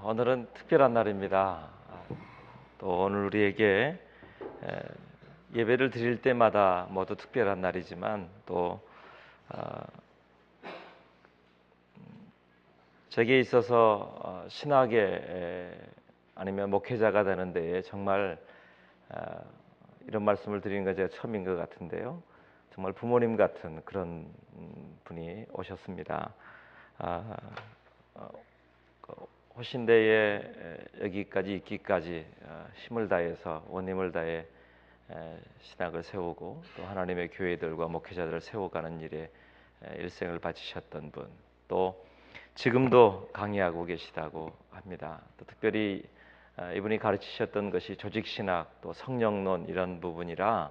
오늘은 특별한 날입니다. 또 오늘 우리에게 예배를 드릴 때마다 모두 특별한 날이지만 또 제게 있어서 신학에 아니면 목회자가 되는 데에 정말 이런 말씀을 드리는 건 제가 처음인 것 같은데요. 정말 부모님 같은 그런 분이 오셨습니다. 호신대에 여기까지 있기까지 힘을 다해서 원님을 다해 신학을 세우고 또 하나님의 교회들과 목회자들을 세워가는 일에 일생을 바치셨던 분, 또 지금도 강의하고 계시다고 합니다. 또 특별히 이분이 가르치셨던 것이 조직신학 또 성령론 이런 부분이라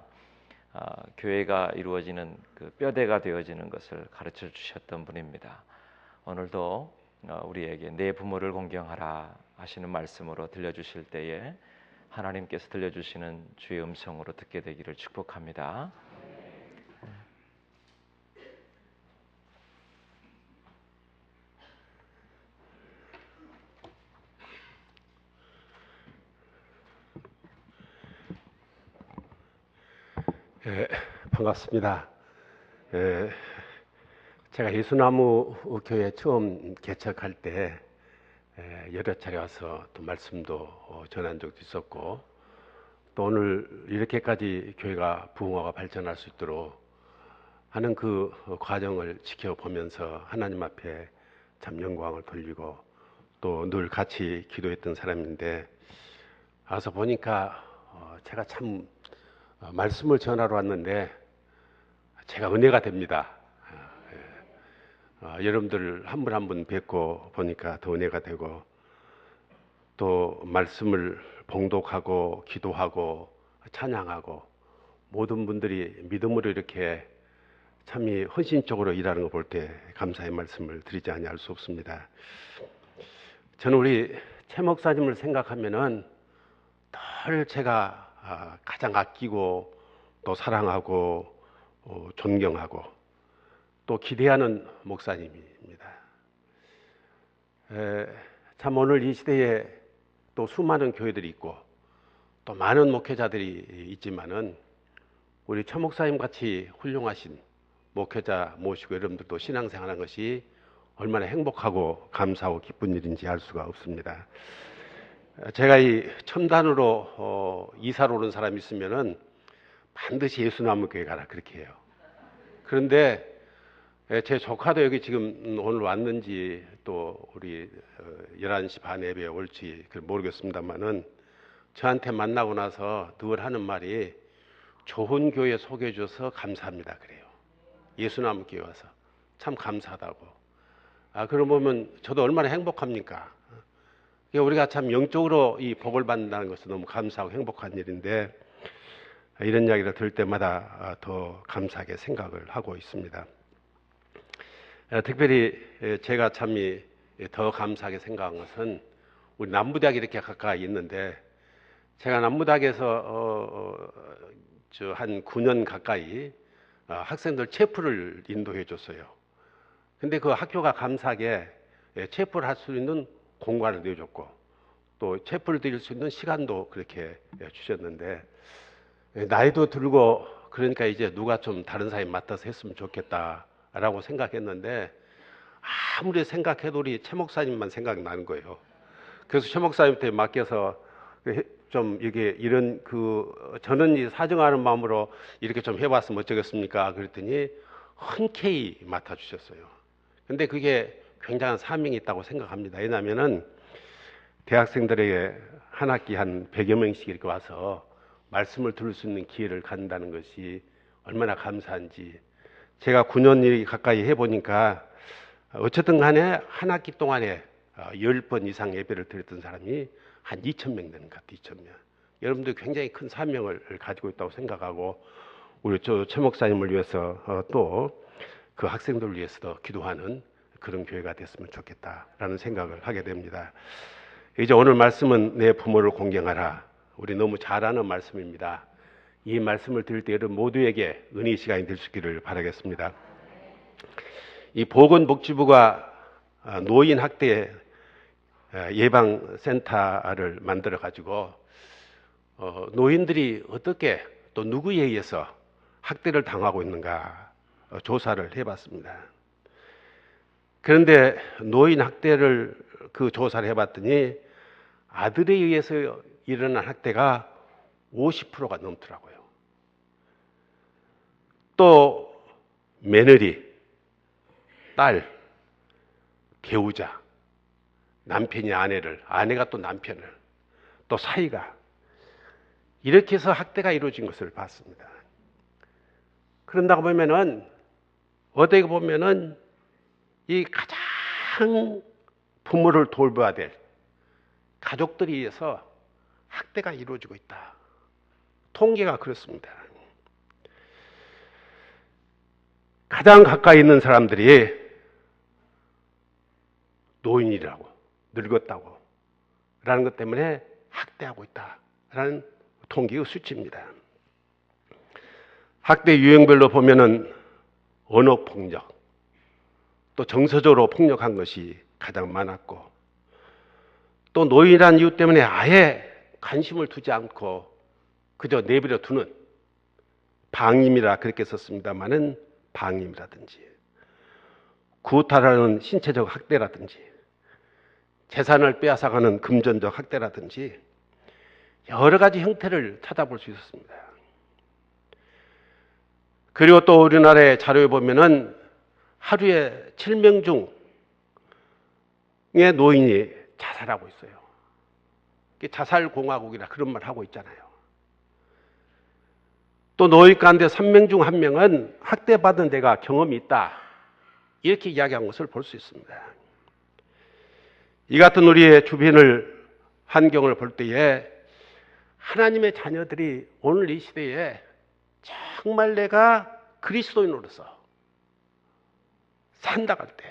교회가 이루어지는 그 뼈대가 되어지는 것을 가르쳐 주셨던 분입니다. 오늘도 우리에게 내 부모를 공경하라 하시는 말씀으로 들려주실 때에 하나님께서 들려주시는 주의 음성으로 듣게 되기를 축복합니다. 반갑습니다. 제가 예수나무 교회 처음 개척할 때 여러 차례 와서 또 말씀도 전한 적도 있었고, 또 오늘 이렇게까지 교회가 부흥화가 발전할 수 있도록 하는 그 과정을 지켜보면서 하나님 앞에 참 영광을 돌리고 또 늘 같이 기도했던 사람인데, 와서 보니까 제가 참 말씀을 전하러 왔는데 제가 은혜가 됩니다. 여러분들 한 분 한 분 뵙고 보니까 더 은혜가 되고, 또 말씀을 봉독하고 기도하고 찬양하고 모든 분들이 믿음으로 이렇게 참이 헌신적으로 일하는 거 볼 때 감사의 말씀을 드리지 아니할 수 없습니다. 저는 우리 최 목사님을 생각하면은 늘 제가 가장 아끼고 또 사랑하고 존경하고 또 기대하는 목사님입니다. 참 오늘 이 시대에 또 수많은 교회들이 있고 또 많은 목회자들이 있지만은 우리 최 목사님 같이 훌륭하신 목회자 모시고 여러분들도 신앙생활하는 것이 얼마나 행복하고 감사하고 기쁜 일인지 알 수가 없습니다. 제가 이 첨단으로 이사를 오는 사람이 있으면은 반드시 예수나무 교회 가라 그렇게 해요. 그런데 제 조카도 여기 지금 오늘 왔는지 또 우리 11시 반 예배에 올지 모르겠습니다만은 저한테 만나고 나서 늘 하는 말이 좋은 교회 소개해 줘서 감사합니다 그래요. 예수나무 교회 와서 참 감사하다고. 그럼 보면 저도 얼마나 행복합니까? 우리가 참 영적으로 이 복을 받는다는 것은 너무 감사하고 행복한 일인데, 이런 이야기를 들을 때마다 더 감사하게 생각을 하고 있습니다. 특별히 제가 참이 더 감사하게 생각한 것은 우리 남부대학이 이렇게 가까이 있는데, 제가 남부대학에서 한 9년 가까이 학생들 체프를 인도해 줬어요. 근데 그 학교가 감사하게 체프를 할 수 있는 공간을 내줬고 또 체프를 드릴 수 있는 시간도 그렇게 주셨는데, 나이도 들고 그러니까 이제 누가 좀 다른 사람이 맡아서 했으면 좋겠다라고 생각했는데, 아무리 생각해도 우리 최 목사님만 생각나는 거예요. 그래서 최 목사님한테 맡겨서 좀 이게 이런 저는 이 사정하는 마음으로 이렇게 좀 해봤으면 어쩌겠습니까? 그랬더니 흔쾌히 맡아주셨어요. 근데 그게 굉장한 사명이 있다고 생각합니다. 왜냐하면은 대학생들에게 한 학기 한 100여 명씩 이렇게 와서 말씀을 들을 수 있는 기회를 갖는다는 것이 얼마나 감사한지, 제가 9년 가까이 해보니까 어쨌든 간에 한 학기 동안에 10번 이상 예배를 드렸던 사람이 한 2,000명 되는 것 같아요. 2,000명. 여러분들 굉장히 큰 사명을 가지고 있다고 생각하고, 우리 최 목사님을 위해서 또 그 학생들을 위해서도 기도하는 그런 교회가 됐으면 좋겠다라는 생각을 하게 됩니다. 이제 오늘 말씀은 내 부모를 공경하라. 우리 너무 잘 아는 말씀입니다. 이 말씀을 들을 때 여러분 모두에게 은혜의 시간이 될 수 있기를 바라겠습니다. 이 보건복지부가 노인 학대 예방센터를 만들어 가지고 노인들이 어떻게 또 누구에 의해서 학대를 당하고 있는가 조사를 해봤습니다. 그런데 노인 학대를 그 조사를 해봤더니 아들에 의해서 일어난 학대가 50%가 넘더라고요. 또 며느리, 딸, 배우자, 남편이 아내를, 아내가 또 남편을, 또 사이가 이렇게 해서 학대가 이루어진 것을 봤습니다. 그런다고 보면은 어떻게 보면은 이 가장 부모를 돌봐야 될 가족들에 의해서 학대가 이루어지고 있다. 통계가 그렇습니다. 가장 가까이 있는 사람들이 노인이라고, 늙었다고 라는 것 때문에 학대하고 있다라는 통계의 수치입니다. 학대 유형별로 보면은 언어폭력, 또 정서적으로 폭력한 것이 가장 많았고, 또 노인이라는 이유 때문에 아예 관심을 두지 않고 그저 내버려 두는 방임이라 그렇게 썼습니다마는 방임이라든지 구타라는 신체적 학대라든지 재산을 빼앗아가는 금전적 학대라든지 여러 가지 형태를 찾아볼 수 있었습니다. 그리고 또 우리나라의 자료에 보면은 하루에 7명 중의 노인이 자살하고 있어요. 자살공화국이라 그런 말 하고 있잖아요. 또 노인 가운데 3명 중 1명은 학대받은 데가 경험이 있다. 이렇게 이야기한 것을 볼 수 있습니다. 이 같은 우리의 주변을 환경을 볼 때에 하나님의 자녀들이 오늘 이 시대에 정말 내가 그리스도인으로서 산다고 할 때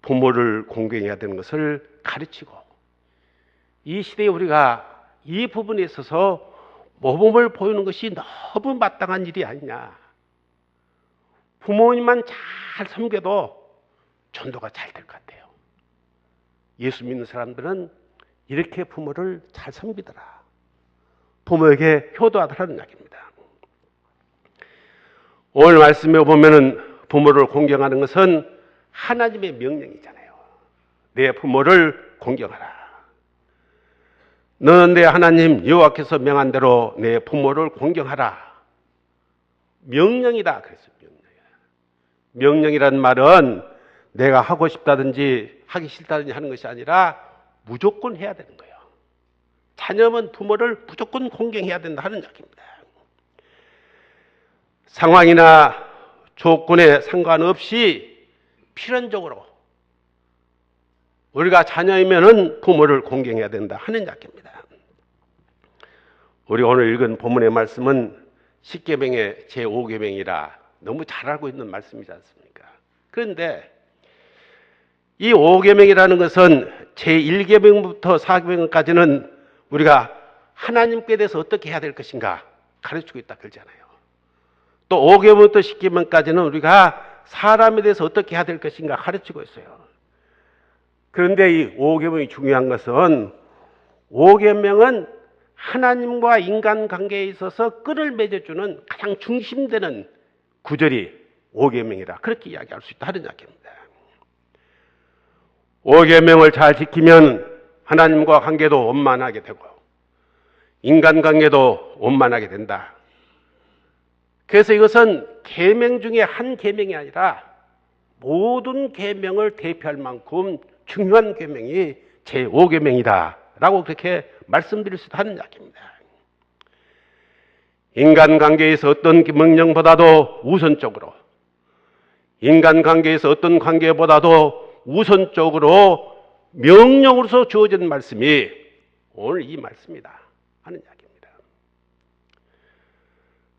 부모를 공경해야 되는 것을 가르치고, 이 시대에 우리가 이 부분에 있어서 모범을 보이는 것이 너무 마땅한 일이 아니냐. 부모님만 잘 섬겨도 전도가 잘 될 것 같아요. 예수 믿는 사람들은 이렇게 부모를 잘 섬기더라. 부모에게 효도하더라는 이야기입니다. 오늘 말씀에 보면은 부모를 공경하는 것은 하나님의 명령이잖아요. 내 부모를 공경하라. 너는 내 하나님 여호와께서 명한 대로 내 부모를 공경하라. 명령이다. 그래서 명령이라는 말은 내가 하고 싶다든지 하기 싫다든지 하는 것이 아니라 무조건 해야 되는 거예요. 자녀는 부모를 무조건 공경해야 된다 하는 이야기입니다. 상황이나 조건에 상관없이 필연적으로 우리가 자녀이면은 부모를 공경해야 된다 하는 이야기입니다. 우리 오늘 읽은 본문의 말씀은 십계명의 제5계명이라 너무 잘 알고 있는 말씀이지 않습니까? 그런데 이 5계명이라는 것은 제1계명부터 4계명까지는 우리가 하나님께 대해서 어떻게 해야 될 것인가 가르치고 있다 그러잖아요. 또 5계명부터 10계명까지는 우리가 사람에 대해서 어떻게 해야 될 것인가 가르치고 있어요. 그런데 이 5계명이 중요한 것은 5계명은 하나님과 인간관계에 있어서 끈을 맺어주는 가장 중심되는 구절이 5계명이라 그렇게 이야기할 수 있다 하는 이야기입니다. 5계명을 잘 지키면 하나님과 관계도 원만하게 되고 인간관계도 원만하게 된다. 그래서 이것은 계명 중에 한 계명이 아니라 모든 계명을 대표할 만큼 중요한 계명이 제5계명이다라고 그렇게 말씀드릴 수 있다는 이야기입니다. 인간관계에서 어떤 명령보다도 우선적으로, 인간관계에서 어떤 관계보다도 우선적으로 명령으로서 주어진 말씀이 오늘 이 말씀이다 하는 이야기입니다.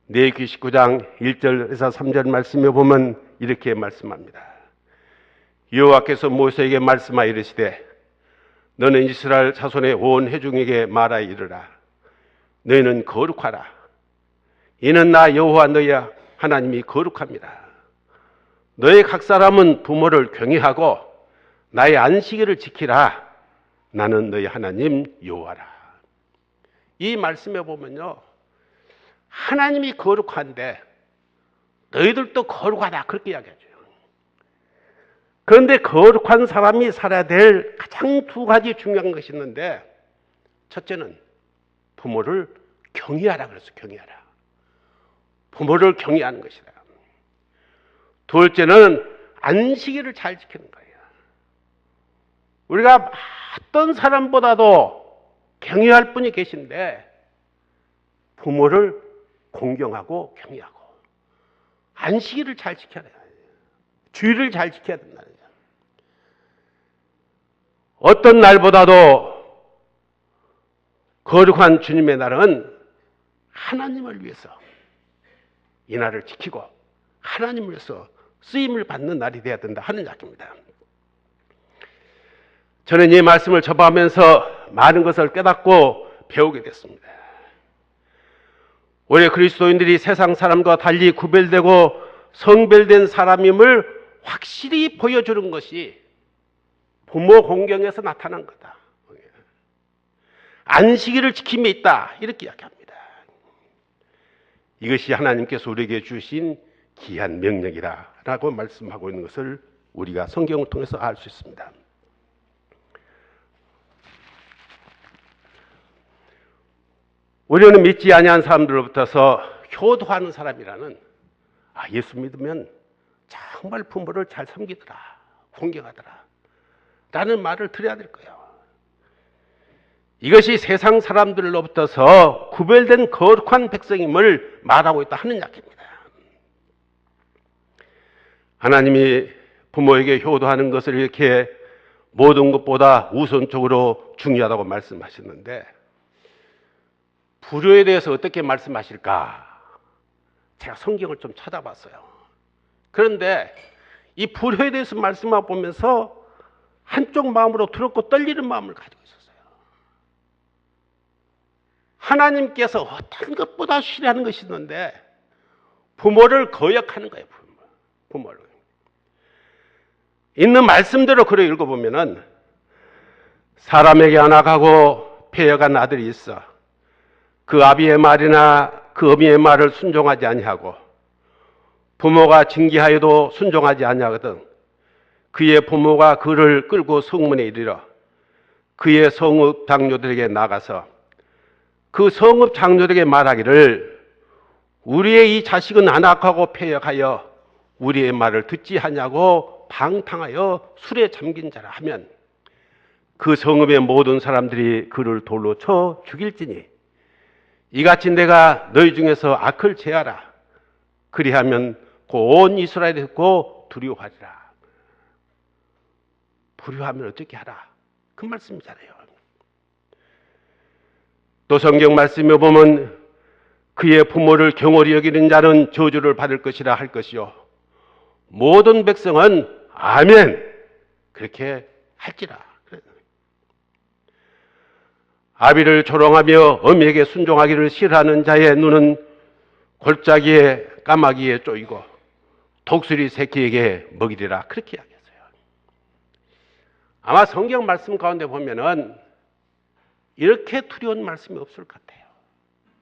레위기 19장 1절에서 3절 말씀에 보면 이렇게 말씀합니다. 여호와께서 모세에게 말씀하여 이르시되 너는 이스라엘 자손의 온 회중에게 말하여 이르라. 너희는 거룩하라. 이는 나 여호와 너희 하나님이 거룩합니다. 너희 각 사람은 부모를 경외하고 나의 안식일을 지키라. 나는 너희 하나님 여호와라. 이 말씀에 보면요, 하나님이 거룩한데 너희들도 거룩하다 그렇게 이야기하죠. 그런데 거룩한 사람이 살아야 될 가장 두 가지 중요한 것이 있는데, 첫째는 부모를 경외하라 그랬어요. 경외하라. 부모를 경외하는 것이다. 둘째는 안식일을 잘 지키는 거예요. 우리가 어떤 사람보다도 경외할 분이 계신데 부모를 공경하고 경외하고 안식일을 잘 지켜야 돼요. 주의를 잘 지켜야 된다는 거예요. 어떤 날보다도 거룩한 주님의 날은 하나님을 위해서 이 날을 지키고 하나님을 위해서 쓰임을 받는 날이 되어야 된다 하는 이야기입니다. 저는 이 말씀을 접하면서 많은 것을 깨닫고 배우게 됐습니다. 우리 그리스도인들이 세상 사람과 달리 구별되고 성별된 사람임을 확실히 보여주는 것이 부모 공경에서 나타난 거다. 안식일을 지킴에 있다 이렇게 이야기합니다. 이것이 하나님께서 우리에게 주신 귀한 명령이라고 말씀하고 있는 것을 우리가 성경을 통해서 알 수 있습니다. 우리는 믿지 아니한 사람들로부터서 효도하는 사람이라는, 예수 믿으면 정말 부모를 잘 섬기더라, 공경하더라 라는 말을 들어야 될 거예요. 이것이 세상 사람들로부터서 구별된 거룩한 백성임을 말하고 있다 하는 이야기입니다. 하나님이 부모에게 효도하는 것을 이렇게 모든 것보다 우선적으로 중요하다고 말씀하셨는데, 불효에 대해서 어떻게 말씀하실까? 제가 성경을 좀 찾아봤어요. 그런데 이 불효에 대해서 말씀을 보면서 한쪽 마음으로 두렵고 떨리는 마음을 가지고 있었어요. 하나님께서 어떤 것보다 싫어하는 것이 있는데 부모를 거역하는 거예요. 부모를. 있는 말씀대로 그래 읽어보면은, 사람에게 안악하고 폐역한 아들이 있어 그 아비의 말이나 그 어미의 말을 순종하지 아니하고 부모가 징계하여도 순종하지 아니하거든 그의 부모가 그를 끌고 성문에 이르러 그의 성읍 장로들에게 나가서 그 성읍 장로들에게 말하기를 우리의 이 자식은 안악하고 폐역하여 우리의 말을 듣지 하냐고 방탕하여 술에 잠긴 자라 하면 그 성읍의 모든 사람들이 그를 돌로 쳐 죽일지니 이같이 내가 너희 중에서 악을 제하라. 그리하면 온 이스라엘이 듣고 두려워하리라. 불효하면 어떻게 하라? 그 말씀이잖아요. 또 성경 말씀에 보면 그의 부모를 경홀히 여기는 자는 저주를 받을 것이라 할 것이요 모든 백성은 아멘 그렇게 할지라. 아비를 조롱하며 어미에게 순종하기를 싫어하는 자의 눈은 골짜기에 까마귀에 쪼이고 독수리 새끼에게 먹이리라 그렇게 이야기했어요. 아마 성경 말씀 가운데 보면은 이렇게 두려운 말씀이 없을 것 같아요.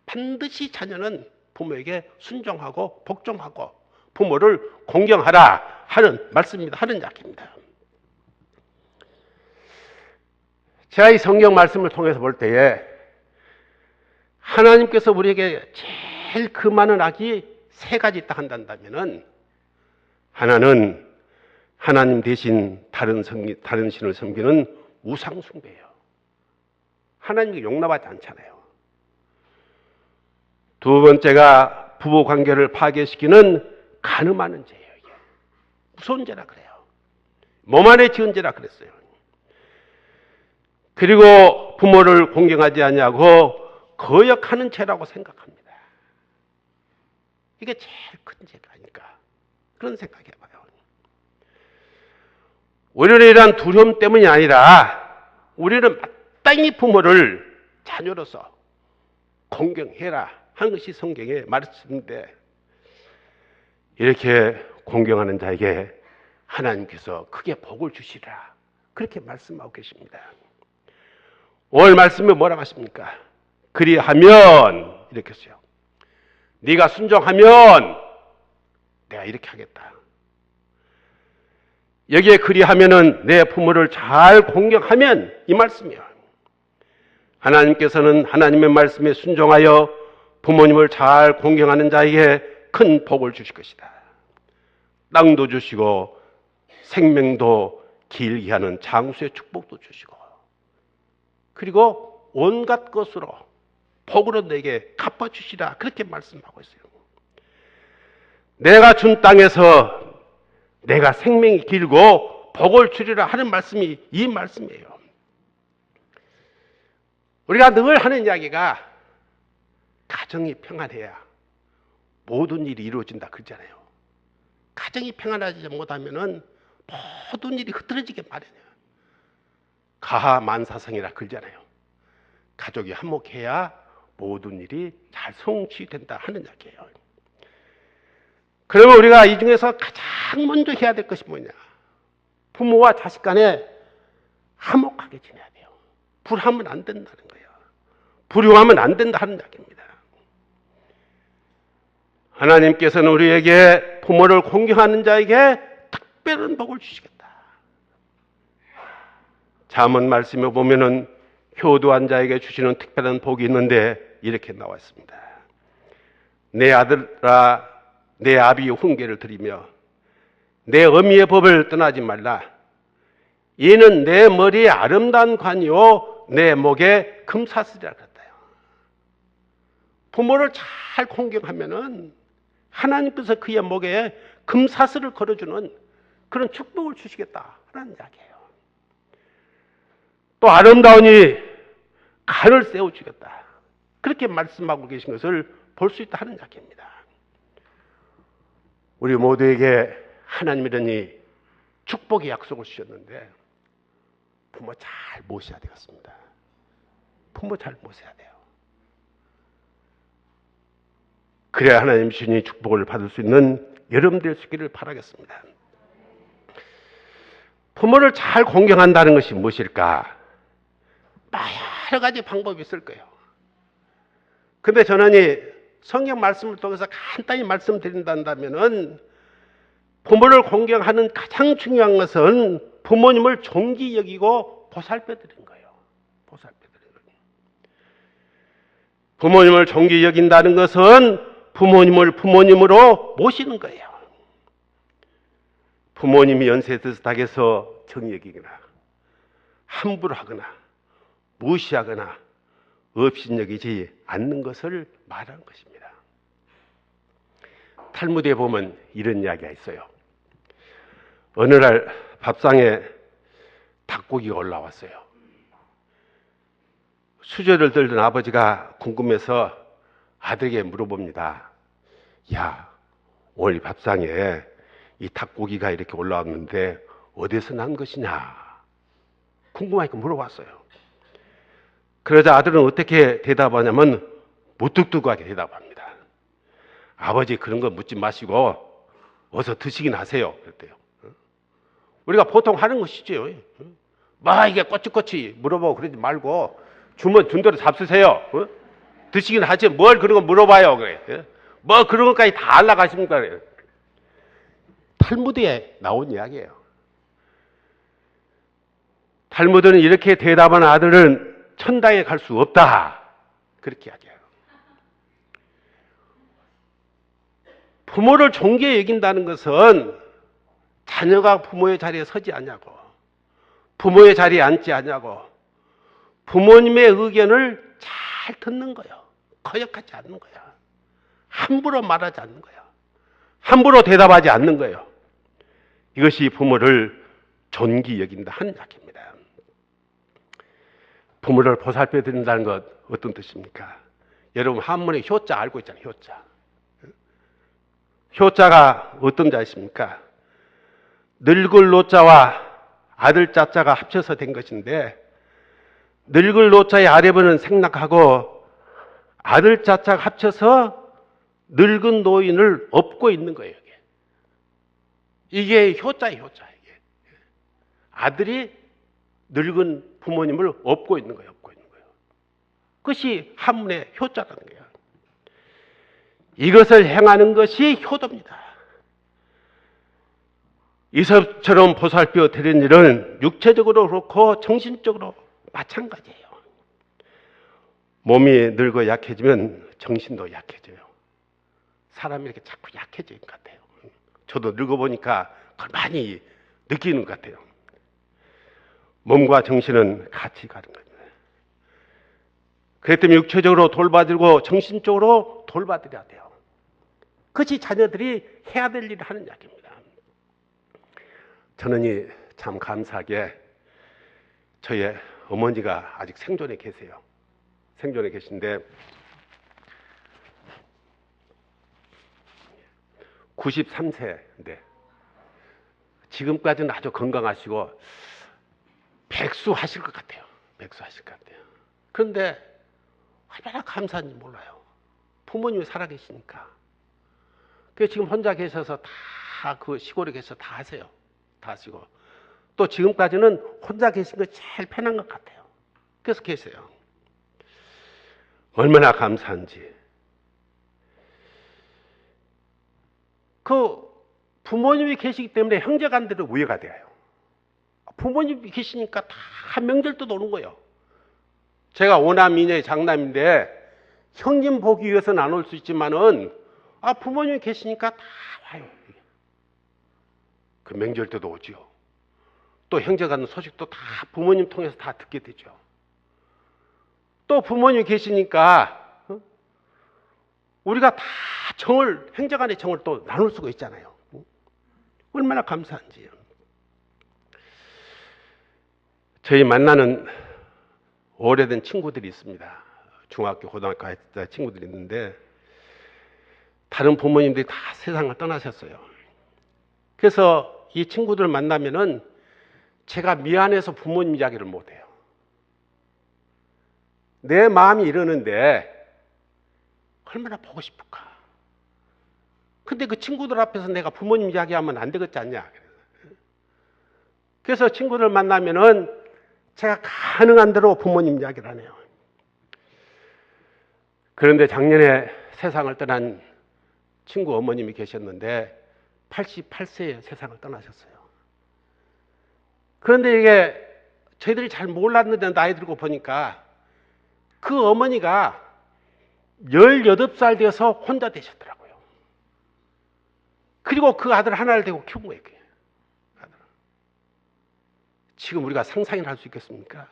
반드시 자녀는 부모에게 순종하고 복종하고 부모를 공경하라 하는 말씀입니다. 하는 이야기입니다. 제가 이 성경 말씀을 통해서 볼 때에 하나님께서 우리에게 제일 그 많은 악이 세 가지 있다 한다면은, 하나는 하나님 대신 다른 신을 섬기는 우상 숭배예요. 하나님께 용납하지 않잖아요. 두 번째가 부부 관계를 파괴시키는 간음하는 죄예요. 이게 무서운 죄라 그래요. 몸 안에 지은 죄라 그랬어요. 그리고 부모를 공경하지 않냐고 거역하는 죄라고 생각합니다. 이게 제일 큰 죄가 아닐까 그런 생각해봐요. 우리는 이러한 두려움 때문이 아니라 우리는 마땅히 부모를 자녀로서 공경해라 하는 것이 성경의 말씀인데, 이렇게 공경하는 자에게 하나님께서 크게 복을 주시리라 그렇게 말씀하고 계십니다. 오늘 말씀에 뭐라고 하십니까? 그리하면 이렇게 했어요. 네가 순종하면 내가 이렇게 하겠다. 여기에 그리하면은 내 부모를 잘 공경하면 이 말씀이에요. 하나님께서는 하나님의 말씀에 순종하여 부모님을 잘 공경하는 자에게 큰 복을 주실 것이다. 땅도 주시고 생명도 길게 하는 장수의 축복도 주시고, 그리고 온갖 것으로 복으로 내게 갚아주시라, 그렇게 말씀하고 있어요. 내가 준 땅에서 내가 생명이 길고 복을 주리라 하는 말씀이 이 말씀이에요. 우리가 늘 하는 이야기가 가정이 평안해야 모든 일이 이루어진다 그러잖아요. 가정이 평안하지 못하면은 모든 일이 흐트러지게 마련이에요. 가하만사성이라 그러잖아요. 가족이 한몫해야 모든 일이 잘 성취된다 하는 이야기예요. 그러면 우리가 이 중에서 가장 먼저 해야 될 것이 뭐냐? 부모와 자식 간에 화목하게 지내야 돼요. 불하면 안 된다는 거예요. 불효하면 안 된다 하는 이야기입니다. 하나님께서는 우리에게 부모를 공경하는 자에게 특별한 복을 주시겠다. 잠언 말씀에 보면은 효도한 자에게 주시는 특별한 복이 있는데 이렇게 나와 있습니다. 내 아들아, 내 아비의 훈계를 들이며 내 어미의 법을 떠나지 말라. 이는 내 머리에 아름다운 관이요 내 목에 금사슬이라 그랬다요. 부모를 잘 공경하면은 하나님께서 그의 목에 금사슬을 걸어주는 그런 축복을 주시겠다 하는 이야기예요. 또 아름다우니 간을 세워주겠다, 그렇게 말씀하고 계신 것을 볼 수 있다 하는 이야기입니다. 우리 모두에게 하나님이라니 축복의 약속을 주셨는데 부모 잘 모셔야 되겠습니다. 부모 잘 모셔야 돼요. 그래야 하나님 주신 축복을 받을 수 있는 여러분 될 수 있기를 바라겠습니다. 부모를 잘 공경한다는 것이 무엇일까? 여러 가지 방법이 있을 거예요. 근데 저는 이 성경 말씀을 통해서 간단히 말씀드린다면은 부모를 공경하는 가장 중요한 것은 부모님을 존귀 여기고 보살펴 드리는 거예요. 보살펴 드리는 거예요. 부모님을 존귀 여긴다는 것은 부모님을 부모님으로 모시는 거예요. 부모님이 연세 드슷하게서 정이 여기거나 함부로 하거나 무시하거나 업신여기지 않는 것을 말하는 것입니다. 탈무드에 보면 이런 이야기가 있어요. 어느 날 밥상에 닭고기가 올라왔어요. 수저를 들던 아버지가 궁금해서 아들에게 물어봅니다. 야, 오늘 밥상에 이 닭고기가 이렇게 올라왔는데 어디서 난 것이냐? 궁금하니까 물어봤어요. 그러자 아들은 어떻게 대답하냐면 무뚝뚝하게 대답합니다. 아버지, 그런 거 묻지 마시고 어서 드시긴 하세요. 그랬대요. 우리가 보통 하는 것이죠. 막 이게 꼬치꼬치 물어보고 그러지 말고 주면 준 대로 잡수세요. 드시긴 하지 뭘 그런 거 물어봐요. 그래. 뭐 그런 것까지 다 알아가십니까? 그래. 탈무드에 나온 이야기예요. 탈무드는 이렇게 대답하는 아들은 천당에 갈 수 없다, 그렇게 이야기해요. 부모를 존귀히 여긴다는 것은 자녀가 부모의 자리에 서지 않냐고, 부모의 자리에 앉지 않냐고, 부모님의 의견을 잘 듣는 거예요. 거역하지 않는 거야. 함부로 말하지 않는 거야. 함부로 대답하지 않는 거예요. 이것이 부모를 존귀히 여긴다 하는 이야기입니다. 부모를 보살펴 드린다는 것 어떤 뜻입니까? 여러분 한문에 효자 알고 있잖아요. 효자. 효자가 어떤 자이십니까? 늙을 노자와 아들 자자가 합쳐서 된 것인데, 늙을 노자의 아래부는 생략하고 아들 자자가 합쳐서 늙은 노인을 업고 있는 거예요. 이게 효자예요. 효자. 이게 아들이 늙은 부모님을 업고 있는 거예요. 업고 있는 그것이 한문의 효자라는 거예요. 이것을 행하는 것이 효도입니다. 이섭처럼 보살펴 드린 일은 육체적으로 그렇고 정신적으로 마찬가지예요. 몸이 늙어 약해지면 정신도 약해져요. 사람이 이렇게 자꾸 약해지는 것 같아요. 저도 늙어보니까 그걸 많이 느끼는 것 같아요. 몸과 정신은 같이 가는 겁니다. 그렇기 때문에 육체적으로 돌봐드리고 정신적으로 돌봐드려야 돼요. 그것이 자녀들이 해야 될 일을 하는 이야기입니다. 저는 참 감사하게 저의 어머니가 아직 생존에 계세요. 생존에 계신데 93세인데 지금까지는 아주 건강하시고 백수하실 것 같아요. 백수하실 것 같아요. 그런데 얼마나 감사한지 몰라요. 부모님이 살아계시니까. 그래서 지금 혼자 계셔서 다 그 시골에 계셔서 다 하세요. 다 하시고. 또 지금까지는 혼자 계신 거 제일 편한 것 같아요. 그래서 계세요. 얼마나 감사한지. 그 부모님이 계시기 때문에 형제간들은 우애가 돼요. 부모님이 계시니까 다 명절도 노는 거예요. 제가 오남 이녀의 장남인데 형님 보기 위해서는 안 올 수 있지만은 부모님이 계시니까 다 와요. 그 명절 때도 오죠. 또 형제간 소식도 다 부모님 통해서 다 듣게 되죠. 또 부모님이 계시니까 우리가 다 형제간의 정을 또 나눌 수가 있잖아요. 얼마나 감사한지요. 저희 만나는 오래된 친구들이 있습니다. 중학교, 고등학교 때 친구들이 있는데 다른 부모님들이 다 세상을 떠나셨어요. 그래서 이 친구들 만나면은 제가 미안해서 부모님 이야기를 못해요. 내 마음이 이러는데 얼마나 보고 싶을까. 근데 그 친구들 앞에서 내가 부모님 이야기하면 안 되겠지 않냐. 그래서 친구들 만나면은 제가 가능한 대로 부모님 이야기를 하네요. 그런데 작년에 세상을 떠난 친구 어머님이 계셨는데 88세에 세상을 떠나셨어요. 그런데 이게 저희들이 잘 몰랐는데 나이 들고 보니까 그 어머니가 18살 돼서 혼자 되셨더라고요. 그리고 그 아들 하나를 데리고 키운 거예요. 지금 우리가 상상이나 할 수 있겠습니까?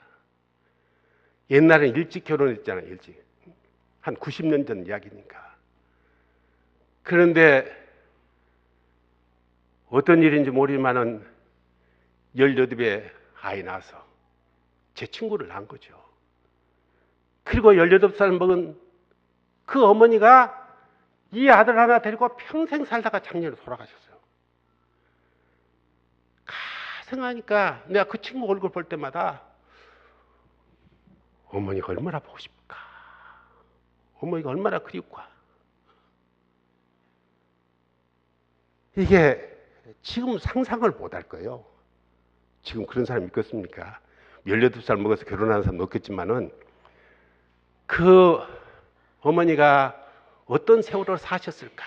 옛날에는 일찍 결혼했잖아요. 일찍. 한 90년 전 이야기니까. 그런데 어떤 일인지 모르지만은 18에 아이 낳아서 제 친구를 낳은 거죠. 그리고 18살 먹은 그 어머니가 이 아들 하나 데리고 평생 살다가 작년에 돌아가셨어요. 생각하니까 내가 그 친구 얼굴 볼 때마다 어머니가 얼마나 보고 싶을까. 어머니가 얼마나 그리울까. 이게 지금 상상을 못 할 거예요. 지금 그런 사람 있겠습니까? 18살 먹어서 결혼하는 사람 없겠지만은 그 어머니가 어떤 세월을 사셨을까.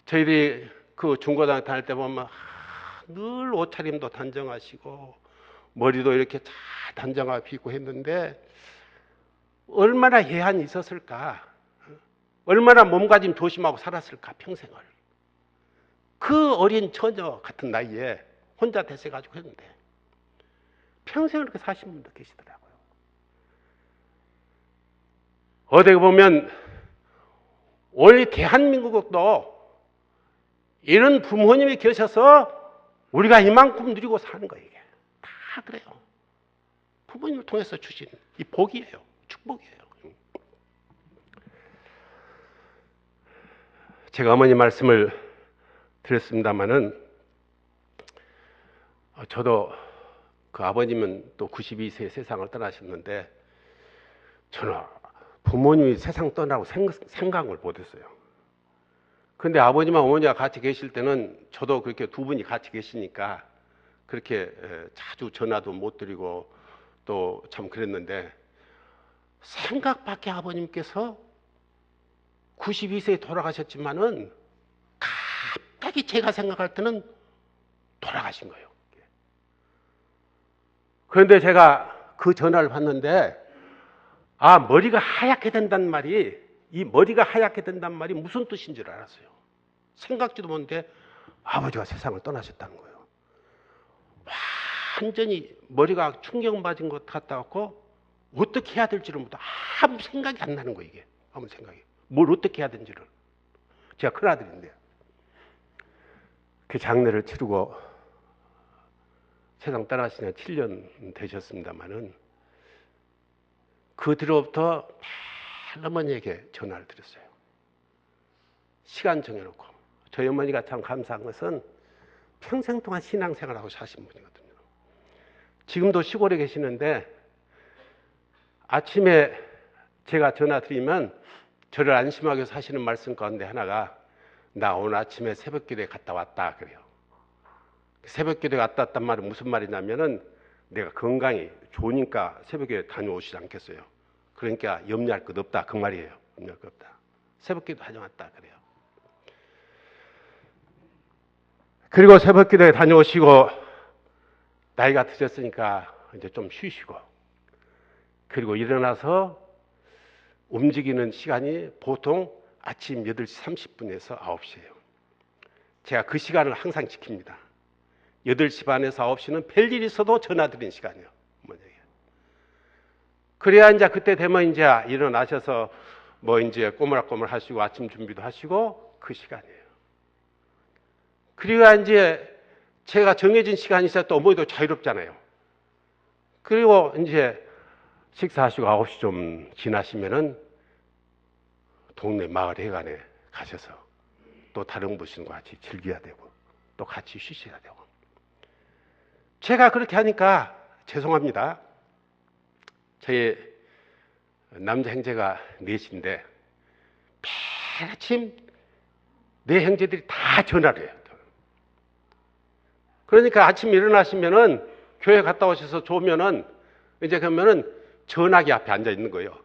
저희들이 그 중고등학교 다닐 때 보면 늘 옷차림도 단정하시고 머리도 이렇게 잘 단정하게 빗고 했는데 얼마나 예한이 있었을까. 얼마나 몸가짐 조심하고 살았을까 평생을. 그 어린 처녀 같은 나이에 혼자 대세가지고 했는데 평생을 그렇게 사신 분도 계시더라고요. 어디 보면 우리 대한민국도 이런 부모님이 계셔서 우리가 이만큼 누리고 사는 거예요. 이게 다 그래요. 부모님을 통해서 주신 이 복이에요. 축복이에요. 제가 어머니 말씀을 드렸습니다마는 저도 그 아버님은 또 92세에 세상을 떠나셨는데 저는 부모님이 세상 떠나고 생각을 못했어요. 근데 아버님과 어머니가 같이 계실 때는 저도 그렇게 두 분이 같이 계시니까 그렇게 자주 전화도 못 드리고 또 참 그랬는데 생각 밖에 아버님께서 92세에 돌아가셨지만은 갑자기 제가 생각할 때는 돌아가신 거예요. 그런데 제가 그 전화를 받는데, 머리가 하얗게 된단 말이, 이 머리가 하얗게 된단 말이 무슨 뜻인 줄 알았어요. 생각지도 못했는데 아버지가 세상을 떠나셨다는 거예요. 완전히 머리가 충격받은 것 같다고 어떻게 해야 될지를 모르고 아무 생각이 안 나는 거예요. 이게 아무 생각이. 뭘 어떻게 해야 되는지를. 제가 큰아들인데 그 장례를 치르고 세상 떠나신 지 7년 되셨습니다마는 그 뒤로부터 할머니에게 전화를 드렸어요. 시간 정해놓고. 저희 어머니가 참 감사한 것은 평생 동안 신앙생활하고 사신 분이거든요. 지금도 시골에 계시는데 아침에 제가 전화 드리면 저를 안심하게 사시는 말씀 가운데 하나가, 나 오늘 아침에 새벽기도에 갔다 왔다 그래요. 새벽기도에 갔다 왔단 말은 무슨 말이냐면은 내가 건강이 좋으니까 새벽에 다녀오시지 않겠어요. 그러니까 염려할 것 없다 그 말이에요. 염려할 것 없다. 새벽기도 다녀왔다 그래요. 그리고 새벽기도에 다녀오시고 나이가 드셨으니까 이제 좀 쉬시고, 그리고 일어나서 움직이는 시간이 보통 아침 8시 30분에서 9시예요. 제가 그 시간을 항상 지킵니다. 8시 반에서 9시는 별일 있어도 전화드린 시간이에요. 어머니에게. 그래야 이제 그때 되면 이제 일어나셔서 뭐 이제 꼬물꼬물 하시고 아침 준비도 하시고 그 시간이에요. 그리고 이제 제가 정해진 시간이 있어야 또 어머니도 자유롭잖아요. 그리고 이제 식사하시고 9시 좀 지나시면은 동네 마을 회관에 가셔서 또 다른 분들과 같이 즐겨야 되고 또 같이 쉬셔야 되고. 제가 그렇게 하니까 죄송합니다. 저희 남자 형제가 넷인데 매일 아침 네 형제들이 다 전화를 해요. 그러니까 아침 일어나시면은 교회 갔다 오셔서 좋으면은 이제 그러면은 전화기 앞에 앉아 있는 거예요.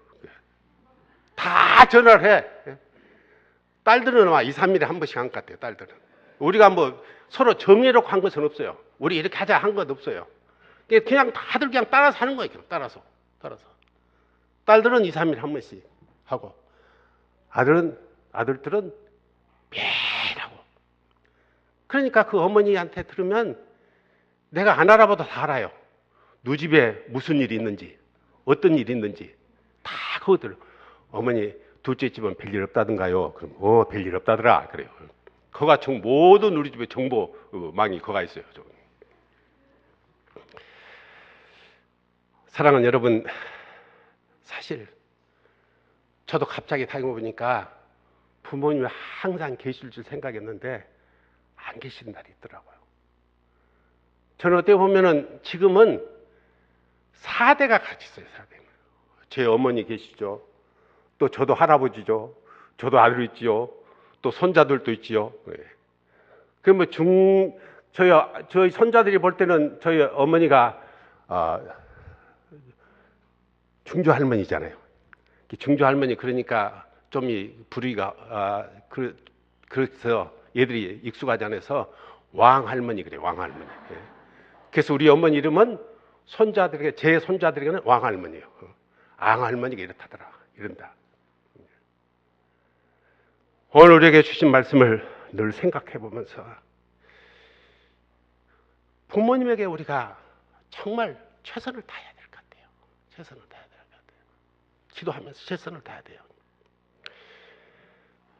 다 전화를 해. 딸들은 아마 2, 3일에 한 번씩 한 것 같아요. 딸들은. 우리가 뭐 서로 정해놓고 한 것은 없어요. 우리 이렇게 하자 한 것 없어요. 그냥 다들 그냥 따라서 하는 거예요. 그냥 따라서. 딸들은 2, 3일에 한 번씩 하고, 아들들은 매일 하고. 그러니까 그 어머니한테 들으면 내가 안 알아봐도 다 알아요. 누 집에 무슨 일이 있는지, 어떤 일이 있는지 다 그거들. 어머니 둘째 집은 별일 없다던가요? 그럼 별일 없다더라 그래요. 거가 모든 우리 집에 정보망이 거가 있어요. 사랑하는 여러분, 사실 저도 갑자기 다니고 보니까 부모님이 항상 계실 줄 생각했는데 안 계신 날이 있더라고요. 저는 어떻게 보면은 지금은 4대가 같이 있어요. 4대. 제 어머니 계시죠. 또 저도 할아버지죠. 저도 아들 있지요. 또 손자들도 있지요. 그러면 저희 손자들이 볼 때는 저희 어머니가 중조 할머니잖아요. 중조 할머니 그러니까 좀 부르기가 그래서 얘들이 익숙하지 않아서 왕 할머니 그래요. 왕 할머니. 그래서 우리 어머니 이름은 제 손자들에게는 왕 할머니예요. 왕 할머니가 이렇다더라. 이런다. 오늘 우리에게 주신 말씀을 늘 생각해 보면서 부모님에게 우리가 정말 최선을 다해야 될 것 같아요. 최선을 다해야 될 것 같아요. 기도하면서 최선을 다해야 돼요.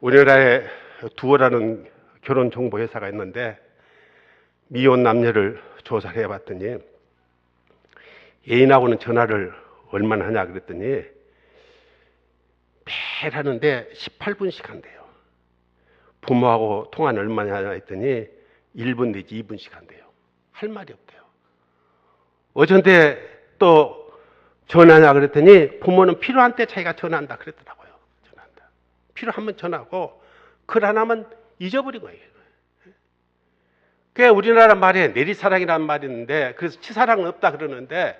우리나라에 두어라는 결혼 정보 회사가 있는데 미혼 남녀를 조사를 해봤더니 애인하고는 전화를 얼마나 하냐 그랬더니 매일 하는데 18분씩 한대요. 부모하고 통화는 얼마나 하냐 했더니 1분 내지 2분씩 한대요. 할 말이 없대요. 어쩐데 또 전화하냐 그랬더니 부모는 필요한 때 자기가 전화한다 그랬더라고요. 전화한다. 필요하면 전화하고 글 하나만 잊어버리고 해요. 그게 우리나라 말에 내리사랑이라는 말이 있는데 그래서 치사랑은 없다 그러는데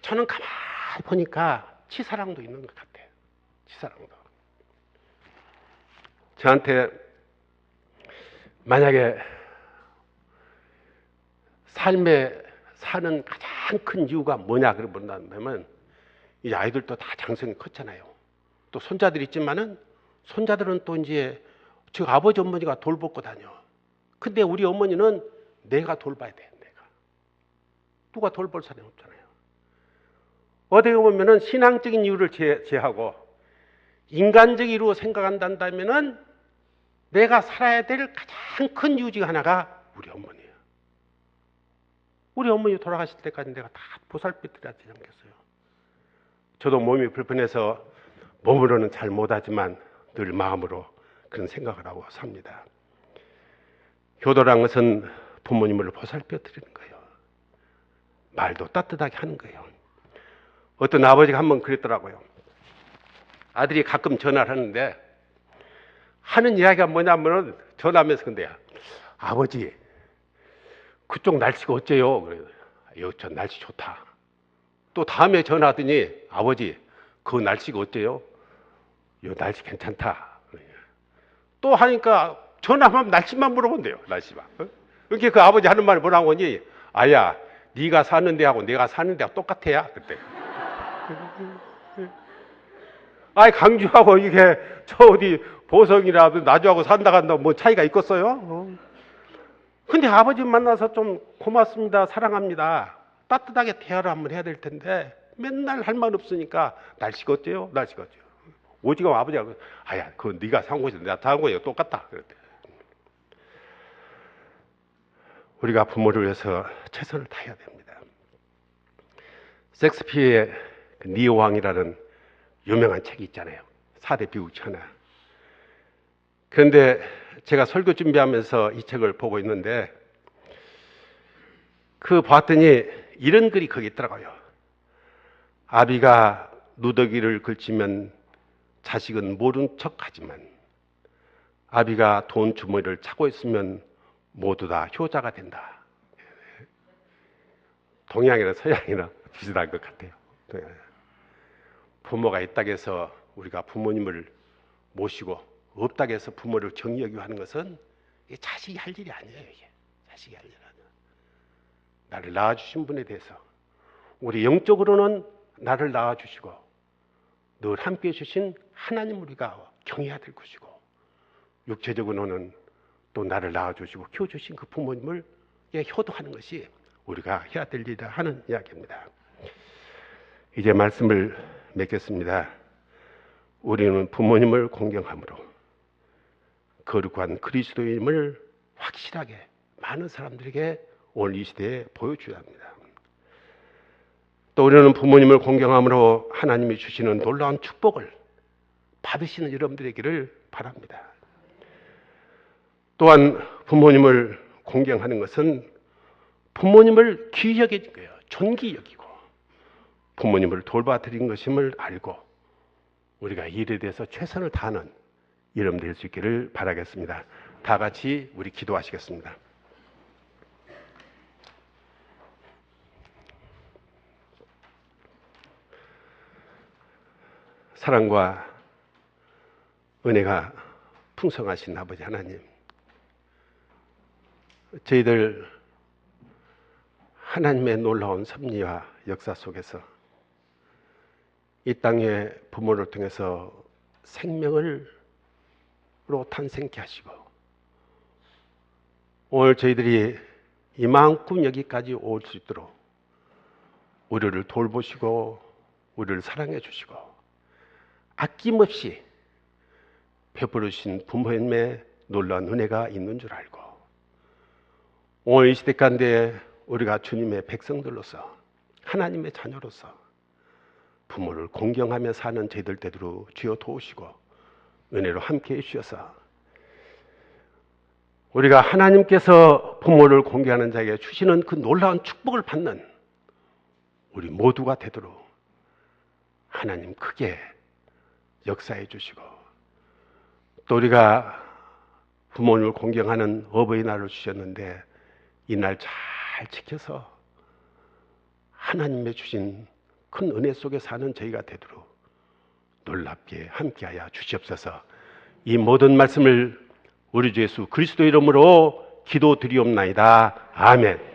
저는 가만히 보니까 치사랑도 있는 것 같아요. 치사랑도. 저한테 만약에 삶에 사는 가장 큰 이유가 뭐냐 그러 본다면 이 아이들도 다 장성이 컸잖아요. 또 손자들이 있지만은 손자들은 또 이제 즉 아버지 어머니가 돌보고 다녀. 근데 우리 어머니는 내가 돌봐야 돼. 내가. 누가 돌볼 사람이 없잖아요. 어떻게 보면은 신앙적인 이유를 제하고 인간적 이유로 생각한다면은 내가 살아야 될 가장 큰 이유 중 하나가 우리 어머니예요. 우리 어머니 돌아가실 때까지 내가 다 보살펴드려야 되지 않겠어요? 저도 몸이 불편해서 몸으로는 잘 못하지만 늘 마음으로 그런 생각을 하고 삽니다. 효도란 것은 부모님을 보살펴드리는 거예요. 말도 따뜻하게 하는 거예요. 어떤 아버지가 한번 그랬더라고요. 아들이 가끔 전화를 하는데 하는 이야기가 뭐냐면은 전화하면서 근데 아버지 그쪽 날씨가 어째요? 그래요. 저 날씨 좋다. 또 다음에 전화하더니 아버지 그 날씨가 어째요? 요 날씨 괜찮다. 또 하니까 전화하면 날씨만 물어본대요. 날씨만. 그렇게 그 아버지 하는 말이 뭐라고 하니 아야 네가 사는 데하고 내가 사는 데하고 똑같아야 그때. 아이 강주하고 이게 저 어디 보성이라도 나주하고 산다 간다 뭐 차이가 있겠어요? 근데 아버지 만나서 좀 고맙습니다 사랑합니다 따뜻하게 대화를 한번 해야 될 텐데 맨날 할 말 없으니까 날씨가 어때요? 날씨가 어때요? 오지가 아버지가 아야 그건 네가 산 곳이 내가 산 곳이 똑같다 그랬대. 우리가 부모를 위해서 최선을 다해야 됩니다. 섹스피어의 니오 왕이라는 유명한 책이 있잖아요. 4대 비극 중 하나. 그런데 제가 설교 준비하면서 이 책을 보고 있는데 그 봤더니 이런 글이 거기 있더라고요. 아비가 누더기를 걸치면 자식은 모른 척하지만 아비가 돈 주머니를 차고 있으면 모두 다 효자가 된다. 동양이나 서양이나 비슷한 것 같아요. 부모가 있다고 해서 우리가 부모님을 모시고 없다고 해서 부모를 정의 여기고 하는 것은 이게 자식이 할 일이 아니에요. 이게 자식이 할 일 아니에요. 나를 낳아주신 분에 대해서 우리 영적으로는 나를 낳아주시고 늘 함께해 주신 하나님 우리가 경외해야 될 것이고 육체적으로는 또 나를 낳아주시고 키워주신 그 부모님을 효도하는 것이 우리가 해야 될 일이라 하는 이야기입니다. 이제 말씀을 맺겠습니다. 우리는 부모님을 공경함으로 거룩한 그리스도임을 확실하게 많은 사람들에게 오늘 이 시대에 보여줘야 합니다. 또 우리는 부모님을 공경함으로 하나님이 주시는 놀라운 축복을 받으시는 여러분들에게를 바랍니다. 또한 부모님을 공경하는 것은 부모님을 귀히 여기는 거예요. 존귀 여기고 부모님을 돌봐드린 것임을 알고 우리가 일에 대해서 최선을 다하는 여러분 될 수 있기를 바라겠습니다. 다 같이 우리 기도하시겠습니다. 사랑과 은혜가 풍성하신 아버지 하나님, 저희들 하나님의 놀라운 섭리와 역사 속에서 이 땅에 부모를 통해서 생명으로 탄생케 하시고 오늘 저희들이 이만큼 여기까지 올 수 있도록 우리를 돌보시고 우리를 사랑해 주시고 아낌없이 베풀으신 부모님의 놀라운 은혜가 있는 줄 알고 오늘 이 시대 가운데 우리가 주님의 백성들로서 하나님의 자녀로서 부모를 공경하며 사는 저희들 되도록 주여 도우시고 은혜로 함께해 주셔서 우리가 하나님께서 부모를 공경하는 자에게 주시는 그 놀라운 축복을 받는 우리 모두가 되도록 하나님 크게 역사해 주시고 또 우리가 부모님을 공경하는 어버이날을 주셨는데 이 날 잘 지켜서 하나님의 주신 큰 은혜 속에 사는 저희가 되도록 놀랍게 함께하여 주시옵소서. 이 모든 말씀을 우리 주 예수 그리스도 이름으로 기도드리옵나이다. 아멘.